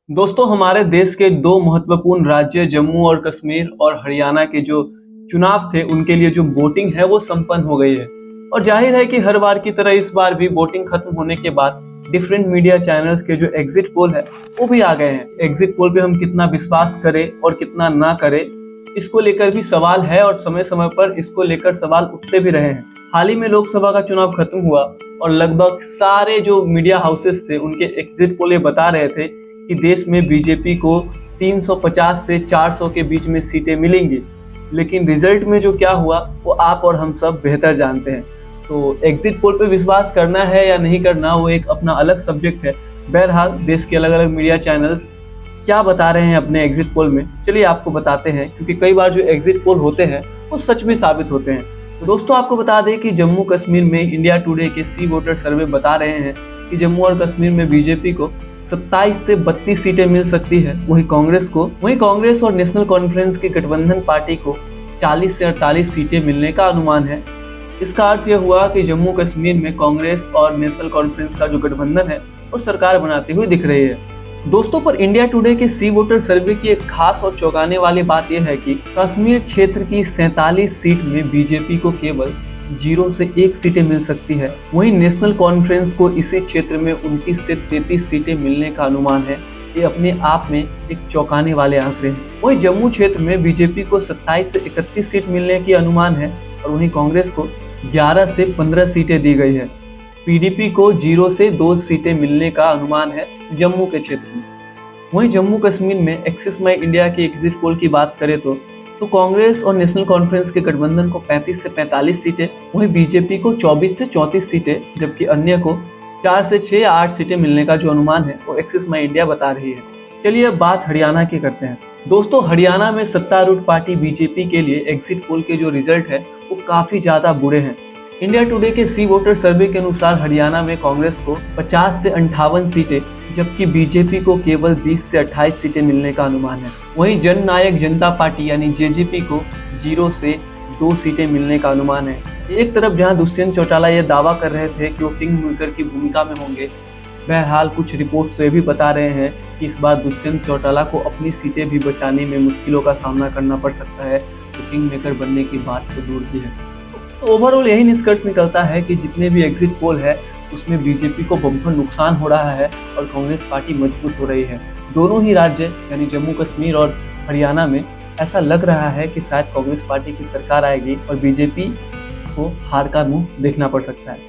दोस्तों, हमारे देश के दो महत्वपूर्ण राज्य जम्मू और कश्मीर और हरियाणा के जो चुनाव थे उनके लिए जो वोटिंग है वो संपन्न हो गई है। और जाहिर है कि हर बार की तरह इस बार भी वोटिंग खत्म होने के बाद डिफरेंट मीडिया चैनल्स के जो एग्जिट पोल है वो भी आ गए हैं। एग्जिट पोल पे हम कितना विश्वास करें और कितना ना करें, इसको लेकर भी सवाल है और समय समय पर इसको लेकर सवाल उठते भी रहे हैं। हाल ही में लोकसभा का चुनाव खत्म हुआ और लगभग सारे जो मीडिया हाउसेस थे उनके एग्जिट पोल ये बता रहे थे कि देश में बीजेपी को 350 से 400 के बीच में सीटें मिलेंगी। लेकिन रिजल्ट में जो क्या हुआ वो आप और हम सब बेहतर जानते हैं। तो एग्जिट पोल पे विश्वास करना है या नहीं करना वो एक अपना अलग सब्जेक्ट है। बहरहाल देश के अलग अलग मीडिया चैनल्स क्या बता रहे हैं अपने एग्जिट पोल में, चलिए आपको बताते हैं, क्योंकि कई बार जो एग्जिट पोल होते हैं वो सच भी साबित होते हैं। तो दोस्तों, आपको बता दें कि जम्मू कश्मीर में इंडिया टुडे के सी वोटर सर्वे बता रहे हैं कि जम्मू और कश्मीर में बीजेपी को 27 से 32 सीटें मिल सकती है। वहीं कांग्रेस और नेशनल कॉन्फ्रेंस की गठबंधन पार्टी को 40 से 48 सीटें मिलने का अनुमान है। इसका अर्थ यह हुआ कि जम्मू कश्मीर में कांग्रेस और नेशनल कॉन्फ्रेंस का जो गठबंधन है वो सरकार बनाती हुई दिख रही है। दोस्तों, पर इंडिया टुडे के सी वोटर सर्वे की एक खास और चौंकाने वाली बात यह है कि कश्मीर क्षेत्र की 47 सीट में बीजेपी को केवल 0 से 1 सीटें मिल सकती है। वहीं नेशनल कॉन्फ्रेंस को इसी क्षेत्र में 29 से 33 सीटें मिलने का अनुमान है। ये अपने आप में एक चौंकाने वाले आंकड़े हैं। वहीं जम्मू क्षेत्र में बीजेपी को 27 से 31 सीट मिलने की अनुमान है और वहीं कांग्रेस को 11 से 15 सीटें दी गई है। पीडीपी को 0 से 2 सीटें मिलने का अनुमान है जम्मू के क्षेत्र में। वहीं जम्मू कश्मीर में एक्सिस माई इंडिया के एग्जिट पोल की बात करें तो कांग्रेस और नेशनल कॉन्फ्रेंस के गठबंधन को 35 से 45 सीटें, वहीं बीजेपी को 24 से 34 सीटें, जबकि अन्य को 4 से 6 या 8 सीटें मिलने का जो अनुमान है वो एक्सिस माई इंडिया बता रही है। चलिए अब बात हरियाणा की करते हैं। दोस्तों, हरियाणा में सत्तारूढ़ पार्टी बीजेपी के लिए एग्जिट पोल के जो रिजल्ट है वो काफी ज्यादा बुरे हैं। इंडिया टुडे के सी वोटर सर्वे के अनुसार हरियाणा में कांग्रेस को 50 से 58 सीटें, जबकि बीजेपी को केवल 20 से 28 सीटें मिलने का अनुमान है। वहीं जन नायक जनता पार्टी यानी जेजेपी को 0 से 2 सीटें मिलने का अनुमान है। एक तरफ जहां दुष्यंत चौटाला यह दावा कर रहे थे कि वो किंग मेकर की भूमिका में होंगे, बहरहाल कुछ रिपोर्ट्स तो ये भी बता रहे हैं कि इस बार दुष्यंत चौटाला को अपनी सीटें भी बचाने में मुश्किलों का सामना करना पड़ सकता है। तो किंग मेकर बनने की बात तो दूर की है। तो ओवरऑल यही निष्कर्ष निकलता है कि जितने भी एग्जिट पोल है उसमें बीजेपी को बम्पर नुकसान हो रहा है और कांग्रेस पार्टी मजबूत हो रही है। दोनों ही राज्य यानी जम्मू कश्मीर और हरियाणा में ऐसा लग रहा है कि शायद कांग्रेस पार्टी की सरकार आएगी और बीजेपी को हार का मुंह देखना पड़ सकता है।